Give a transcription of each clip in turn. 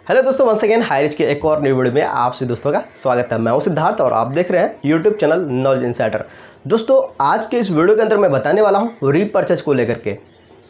Hello दोस्तों, once again high rich के एक और न्यू वीडियो में आप सभी दोस्तों का स्वागत है। मैं हूं सिद्धार्थ और आप देख रहे हैं यूट्यूब चैनल नॉलेज इनसाइडर। दोस्तों, आज के इस वीडियो के अंदर मैं बताने वाला हूं रीपर्चेज को लेकर के।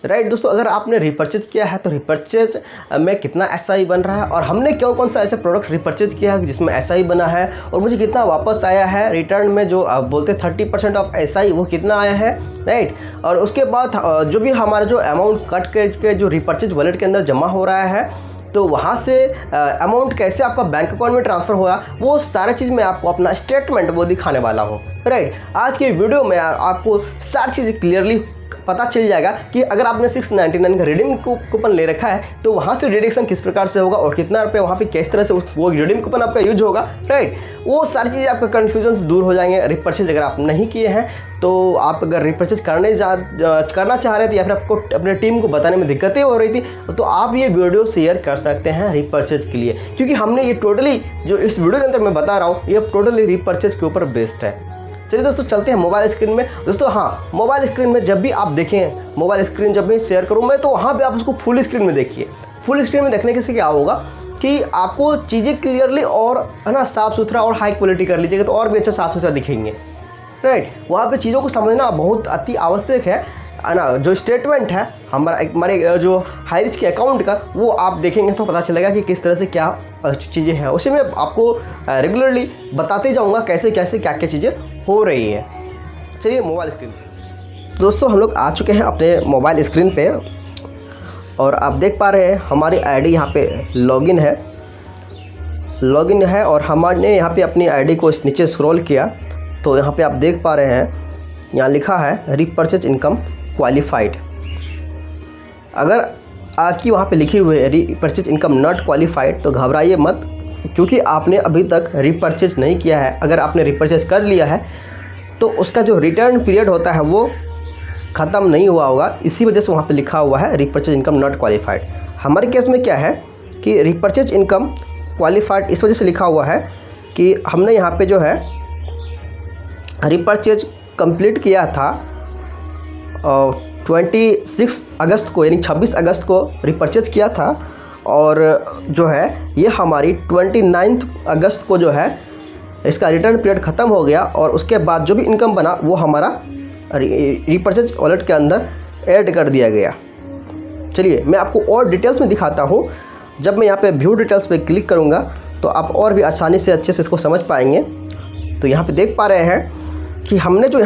राइट दोस्तों, अगर आपने रीपर्चेज किया है तो रीपर्चेज में कितना एसआई बन रहा है और हमने कौन सा ऐसे प्रोडक्ट रीपर्चेज किया है जिसमें एसआई बना है और मुझे कितना वापस आया है रिटर्न में, जो आप बोलते 30% ऑफ एसआई वो कितना आया है। राइट, और उसके बाद जो भी हमारा जो अमाउंट कट करके जो रीपर्चेज वॉलेट के अंदर जमा हो रहा है तो वहाँ से अमाउंट कैसे आपका बैंक अकाउंट में ट्रांसफ़र हुआ, वो सारा चीज़ मैं आपको अपना स्टेटमेंट वो दिखाने वाला हूँ। राइट, आज के वीडियो में आपको सारी चीज़ें क्लियरली पता चल जाएगा कि अगर आपने 699 का रिडीम कूपन ले रखा है तो वहाँ से डिडक्शन किस प्रकार से होगा और कितना रुपये वहाँ पे किस तरह से वो रिडीम कूपन आपका यूज होगा। राइट, वो सारी चीज़ें आपका कन्फ्यूजन दूर हो जाएंगे। रिपर्चेज अगर आप नहीं किए हैं तो आप अगर रिपर्चेज करना चाह रहे थे या फिर आपको अपने टीम को बताने में दिक्कतें हो रही थी तो आप ये वीडियो शेयर कर सकते हैं रिपर्चेज के लिए, क्योंकि हमने ये टोटली जो इस वीडियो के अंदर मैं बता रहा हूँ ये टोटली रिपर्चेज के ऊपर बेस्ड है। चलिए दोस्तों, चलते हैं मोबाइल स्क्रीन में। दोस्तों हाँ, मोबाइल स्क्रीन में जब भी आप देखें, मोबाइल स्क्रीन जब भी शेयर करूँ मैं तो वहाँ पे आप उसको फुल स्क्रीन में देखिए। फुल स्क्रीन में देखने से क्या होगा कि आपको चीज़ें क्लियरली और है ना साफ़ सुथरा और हाई क्वालिटी कर लीजिएगा तो और भी अच्छा साफ़ सुथरा दिखेंगे। राइट, वहाँ पे चीज़ों को समझना बहुत अति आवश्यक है ना। जो स्टेटमेंट है हमारे जो हाई रिच के अकाउंट का, वो आप देखेंगे तो पता चलेगा कि किस तरह से क्या चीज़ें हैं। उसी में आपको रेगुलरली बताते जाऊँगा कैसे कैसे क्या क्या चीज़ें हो रही है। चलिए मोबाइल स्क्रीन दोस्तों, हम लोग आ चुके हैं अपने मोबाइल स्क्रीन पे और आप देख पा रहे हैं हमारी आईडी यहाँ पे लॉगिन है और हमने यहाँ पे अपनी आईडी को नीचे स्क्रॉल किया तो यहाँ पे आप देख पा रहे हैं यहाँ लिखा है रीपर्चेज इनकम क्वालिफाइड। अगर आपकी वहाँ पे लिखी हुई है रीपर्चेज इनकम नॉट क्वालिफाइड तो घबराइए मत, क्योंकि आपने अभी तक रीपर्चेज नहीं किया है। अगर आपने रीपर्चेज कर लिया है तो उसका जो रिटर्न पीरियड होता है वो ख़त्म नहीं हुआ होगा, इसी वजह से वहाँ पे लिखा हुआ है रीपर्चेज इनकम नॉट क्वालिफाइड। हमारे केस में क्या है कि रीपर्चेज इनकम क्वालिफाइड इस वजह से लिखा हुआ है कि हमने यहाँ पे जो है रीपर्चेज कंप्लीट किया था 26 अगस्त को, यानी 26 अगस्त को रिपर्चेज किया था और जो है ये हमारी 29 अगस्त को जो है इसका रिटर्न पीरियड ख़त्म हो गया और उसके बाद जो भी इनकम बना वो हमारा रिपर्चेज वॉलेट के अंदर ऐड कर दिया गया। चलिए मैं आपको और डिटेल्स में दिखाता हूँ। जब मैं यहाँ पे व्यू डिटेल्स पे क्लिक करूँगा तो आप और भी आसानी से अच्छे से इसको समझ पाएंगे। तो यहाँ पे देख पा रहे हैं कि हमने जो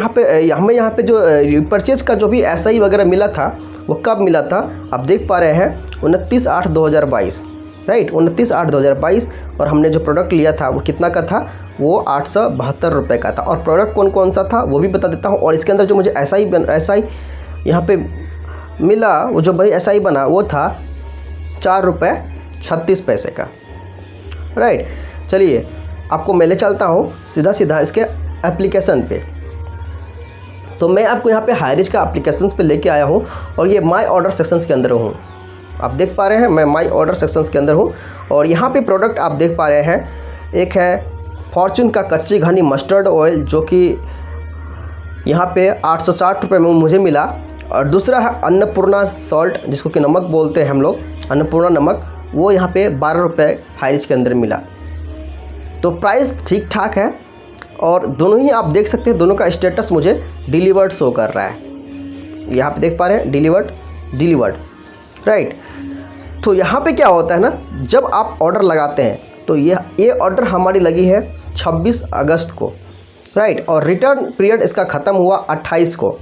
हमें यहाँ पे जो रिपर्चेज का जो भी एसआई वगैरह मिला था वो कब मिला था, आप देख पा रहे हैं 29/8/2022। राइट, 29/8/2022 और हमने जो प्रोडक्ट लिया था वो कितना का था, वो 872 रुपये का था। और प्रोडक्ट कौन सा था वो भी बता देता हूँ। और इसके अंदर जो मुझे एसआई यहाँ पे मिला, वो जो भाई एसआई बना वो था 4.36 रुपये का। राइट, चलिए आपको मैं ले चलता हूँ सीधा इसके एप्लीकेशन पे। तो मैं आपको यहाँ पे हाई रिच का एप्लीकेशंस पे लेके आया हूँ और ये माय ऑर्डर सेक्शंस के अंदर हूँ। आप देख पा रहे हैं मैं माय ऑर्डर सेक्शंस के अंदर हूँ और यहाँ पे प्रोडक्ट आप देख पा रहे हैं। एक है फॉर्चून का कच्ची घनी मस्टर्ड ऑयल जो कि यहाँ पे 860 रुपये में मुझे मिला, और दूसरा है अन्नपूर्णा सॉल्ट जिसको कि नमक बोलते हैं हम लोग, अन्नपूर्णा नमक, वो यहाँ पे 12 रुपये हाई रिच के अंदर मिला। तो प्राइस ठीक ठाक है और दोनों ही आप देख सकते हैं, दोनों का स्टेटस मुझे डिलीवर्ड शो कर रहा है। यहाँ पे देख पा रहे हैं डिलीवर्ड। राइट, तो यहाँ पे क्या होता है ना, जब आप ऑर्डर लगाते हैं तो ये ऑर्डर हमारी लगी है 26 अगस्त को। राइट, और रिटर्न पीरियड इसका ख़त्म हुआ 28 को।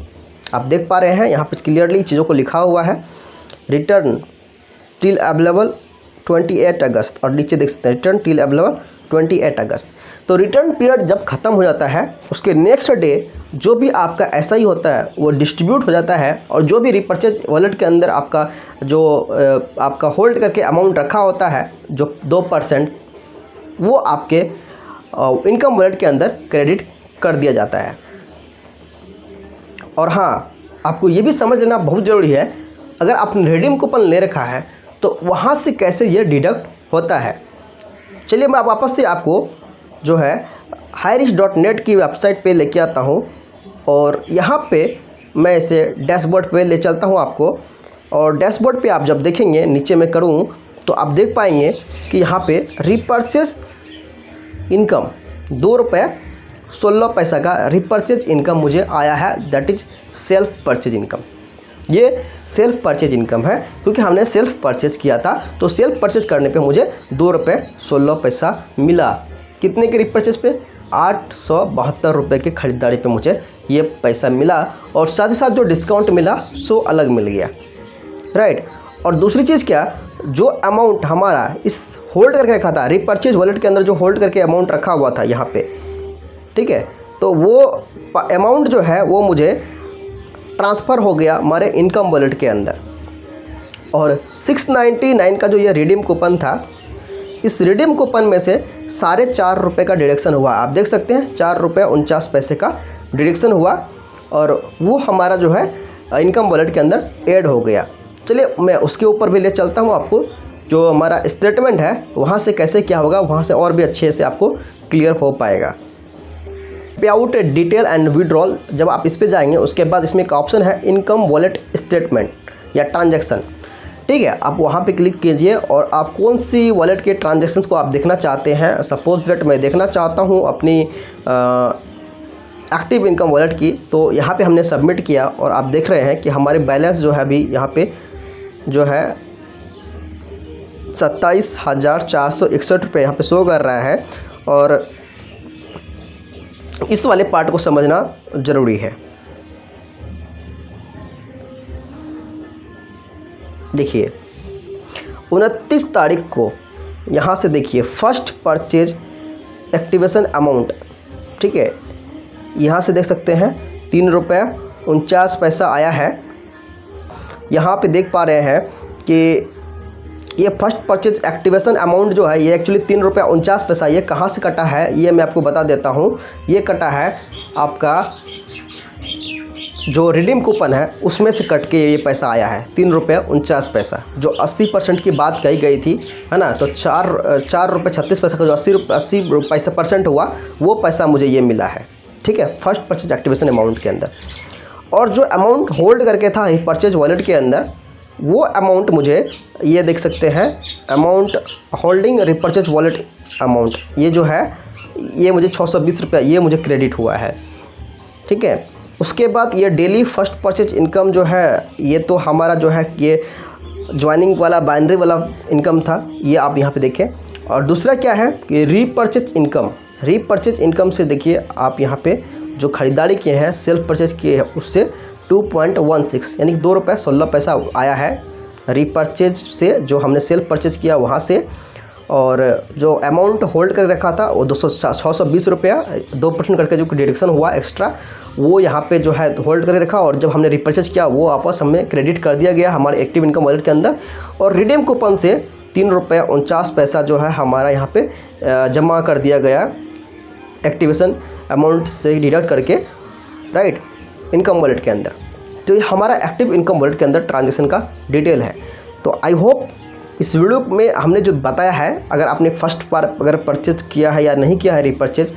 आप देख पा रहे हैं यहाँ पे क्लियरली चीज़ों को लिखा हुआ है, रिटर्न टिल अवेलेबल 28 अगस्त, और नीचे देख सकते हैं रिटर्न टिल अवेलेबल 28 अगस्त। तो रिटर्न पीरियड जब ख़त्म हो जाता है उसके नेक्स्ट डे जो भी आपका एसआई होता है वो डिस्ट्रीब्यूट हो जाता है और जो भी रिपर्चेज वॉलेट के अंदर आपका होल्ड करके अमाउंट रखा होता है जो 2%, वो आपके इनकम वॉलेट के अंदर क्रेडिट कर दिया जाता है। और हाँ, आपको ये भी समझ लेना बहुत ज़रूरी है, अगर आपने रिडीम कूपन ले रखा है तो वहाँ से कैसे ये डिडक्ट होता है। चलिए मैं वापस से आपको जो है hirich.net की वेबसाइट पे लेके आता हूँ और यहाँ पे मैं इसे डैशबोर्ड पे ले चलता हूँ आपको। और डैशबोर्ड पे आप जब देखेंगे नीचे में करूँ तो आप देख पाएंगे कि यहाँ पे रिपर्चेज इनकम 2 रुपये 16 पैसा का रिपर्चेज इनकम मुझे आया है, that is self purchase income. ये सेल्फ परचेज इनकम है क्योंकि हमने सेल्फ परचेज किया था, तो सेल्फ परचेज करने पे मुझे 2 रुपये 16 पैसा मिला। कितने के रिपर्चेज पे? 872 रुपये की ख़रीदारी पे मुझे ये पैसा मिला, और साथ ही साथ जो डिस्काउंट मिला सो अलग मिल गया, राइट। और दूसरी चीज़ क्या, जो अमाउंट हमारा इस होल्ड करके रखा था रिपर्चेज वॉलेट के अंदर, जो होल्ड करके अमाउंट रखा हुआ था यहाँ पे, ठीक है, तो वो अमाउंट जो है वो मुझे ट्रांसफ़र हो गया हमारे इनकम वॉलेट के अंदर। और 699 का जो ये रिडीम कूपन था, इस रिडीम कूपन में से 4.5 रुपये का डिडक्शन हुआ। आप देख सकते हैं 4 रुपये 49 पैसे का डिडक्शन हुआ, और वो हमारा जो है इनकम वॉलेट के अंदर ऐड हो गया। चलिए मैं उसके ऊपर भी ले चलता हूँ आपको, जो हमारा स्टेटमेंट है वहाँ से कैसे क्या होगा, वहाँ से और भी अच्छे से आपको क्लियर हो पाएगा। पे आउट डिटेल एंड विड्रॉल, जब आप इस पे जाएंगे उसके बाद इसमें एक ऑप्शन है इनकम वॉलेट स्टेटमेंट या ट्रांजैक्शन, ठीक है। आप वहाँ पे क्लिक कीजिए और आप कौन सी वॉलेट के ट्रांजैक्शंस को आप देखना चाहते हैं। सपोज दैट मैं देखना चाहता हूँ अपनी एक्टिव इनकम वॉलेट की, तो यहाँ पे हमने सबमिट किया और आप देख रहे हैं कि हमारे बैलेंस जो है अभी यहाँ पे जो है 27,461 रुपये यहाँ पे शो कर रहा है, और इस वाले पार्ट को समझना ज़रूरी है। देखिए 29 तारीख को यहाँ से देखिए फर्स्ट परचेज एक्टिवेशन अमाउंट, ठीक है, यहाँ से देख सकते हैं 3 रुपये 49 पैसा आया है। यहाँ पे देख पा रहे हैं कि ये फर्स्ट परचेज एक्टिवेशन अमाउंट जो है ये एक्चुअली 3 रुपये 49 पैसा, ये कहाँ से कटा है ये मैं आपको बता देता हूँ। ये कटा है आपका जो रिडीम कूपन है उसमें से कट के ये पैसा आया है 3 रुपये 49 पैसा, जो 80% की बात कही गई थी, है ना। तो 4 रुपये 36 पैसा का जो 80 पैसा परसेंट हुआ वो पैसा मुझे ये मिला है, ठीक है, फर्स्ट परचेज एक्टिवेशन अमाउंट के अंदर। और जो अमाउंट होल्ड करके था परचेज वॉलेट के अंदर, वो अमाउंट मुझे ये देख सकते हैं amount holding repurchase wallet amount, ये जो है ये मुझे 620 रुपये ये मुझे क्रेडिट हुआ है, ठीक है। उसके बाद ये डेली फर्स्ट परचेज इनकम जो है ये तो हमारा जो है ये ज्वाइनिंग वाला बाइनरी वाला इनकम था, ये आप यहाँ पे देखें। और दूसरा क्या है कि रीपरचेज इनकम, रीपरचेज इनकम से देखिए आप यहाँ पे जो ख़रीदारी किए हैं सेल्फ परचेज किए हैं उससे 2.16 यानी कि 2 रुपये 16 पैसा आया है रीपरचेज से, जो हमने सेल्फ परचेज किया वहाँ से। और जो अमाउंट होल्ड कर रखा था वो 620 रुपया 2% करके जो डिडक्शन हुआ एक्स्ट्रा, वो यहाँ पे जो है होल्ड करके रखा, और जब हमने रिपर्चेज किया वो वापस हमें क्रेडिट कर दिया गया हमारे एक्टिव इनकम वॉलेट के अंदर। और रिडीम कूपन से 3 रुपये 49 पैसा जो है हमारा यहाँ पे जमा कर दिया गया एक्टिवेशन अमाउंट से डिडक्ट करके, राइट, इनकम वॉलेट के अंदर। तो ये हमारा एक्टिव इनकम वॉलेट के अंदर ट्रांजैक्शन का डिटेल है। तो आई होप इस वीडियो में हमने जो बताया है, अगर आपने फर्स्ट बार अगर परचेज किया है या नहीं किया है रिपर्चेज,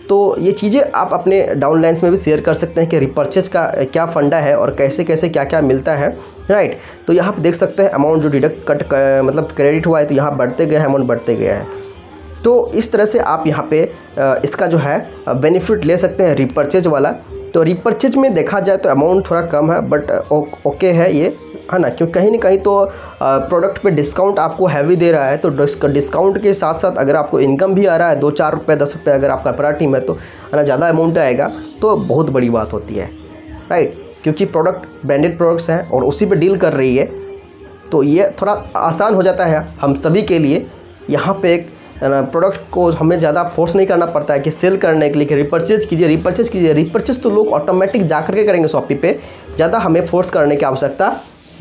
तो ये चीज़ें आप अपने डाउनलाइंस में भी शेयर कर सकते हैं कि रिपर्चेज का क्या फंडा है और कैसे कैसे क्या क्या मिलता है, राइट। तो यहाँ पे देख सकते हैं अमाउंट जो डिडक्ट मतलब क्रेडिट हुआ है, तो यहाँ बढ़ते गए हैं, अमाउंट बढ़ते गया है। तो इस तरह से आप यहाँ पे इसका जो है बेनिफिट ले सकते हैं रिपर्चेज वाला। तो रिपर्चेज में देखा जाए तो अमाउंट थोड़ा कम है, बट ओके है ये, है ना, क्योंकि कहीं ना कहीं तो प्रोडक्ट पे डिस्काउंट आपको हैवी दे रहा है। तो डिस्काउंट के साथ साथ अगर आपको इनकम भी आ रहा है 2-4 रुपये 10 रुपये, अगर आपका बड़ा टीम है तो, है ना, ज़्यादा अमाउंट आएगा तो बहुत बड़ी बात होती है, राइट। क्योंकि प्रोडक्ट ब्रांडेड प्रोडक्ट्स हैं और उसी पे डील कर रही है, तो ये थोड़ा आसान हो जाता है हम सभी के लिए। यहाँ पे एक प्रोडक्ट को हमें ज़्यादा फोर्स नहीं करना पड़ता है कि सेल करने के लिए कि रिपर्चेज कीजिए रिपर्चेज कीजिए। रिपर्चेज तो लोग ऑटोमेटिक जा करके करेंगे शॉपी पे, ज़्यादा हमें फोर्स करने की आवश्यकता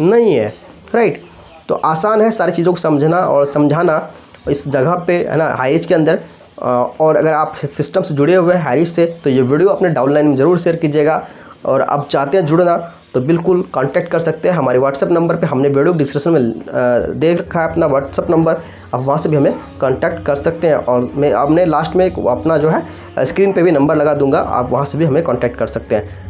नहीं है, राइट। तो आसान है सारी चीज़ों को समझना और समझाना इस जगह पे, है ना, हाईरिच के अंदर। और अगर आप सिस्टम से जुड़े हुए हैं हाईरिच से, तो ये वीडियो अपने डाउनलाइन में ज़रूर शेयर कीजिएगा। और आप चाहते हैं जुड़ना तो बिल्कुल कांटेक्ट कर सकते हैं हमारे व्हाट्सएप नंबर पे, हमने वीडियो डिस्क्रिप्शन में दे रखा है अपना व्हाट्सएप नंबर, आप वहाँ से भी हमें कांटेक्ट कर सकते हैं। और मैं आपने लास्ट में अपना जो है स्क्रीन पे भी नंबर लगा दूंगा, आप वहाँ से भी हमें कांटेक्ट कर सकते हैं।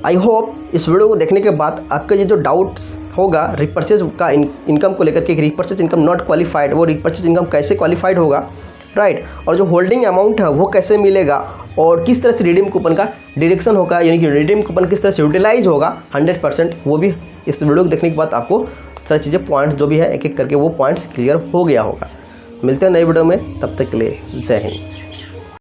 आई होप इस वीडियो को देखने के बाद आपके ये जो डाउट्स होगा रिपर्चेज का इनकम को लेकर के, रिपर्चेज इनकम नॉट क्वालिफाइड, वो रिपर्चेज इनकम कैसे क्वालिफाइड होगा, राइट। और जो होल्डिंग अमाउंट है वो कैसे मिलेगा, और किस तरह से रिडीम कूपन का डिडक्शन होगा, यानी कि रिडीम कूपन किस तरह से यूटिलाइज होगा 100%, वो भी इस वीडियो को देखने के बाद आपको सारी चीज़ें पॉइंट्स जो भी है एक एक करके वो पॉइंट्स क्लियर हो गया होगा। मिलते हैं नई वीडियो में, तब तक के लिए जय हिंद।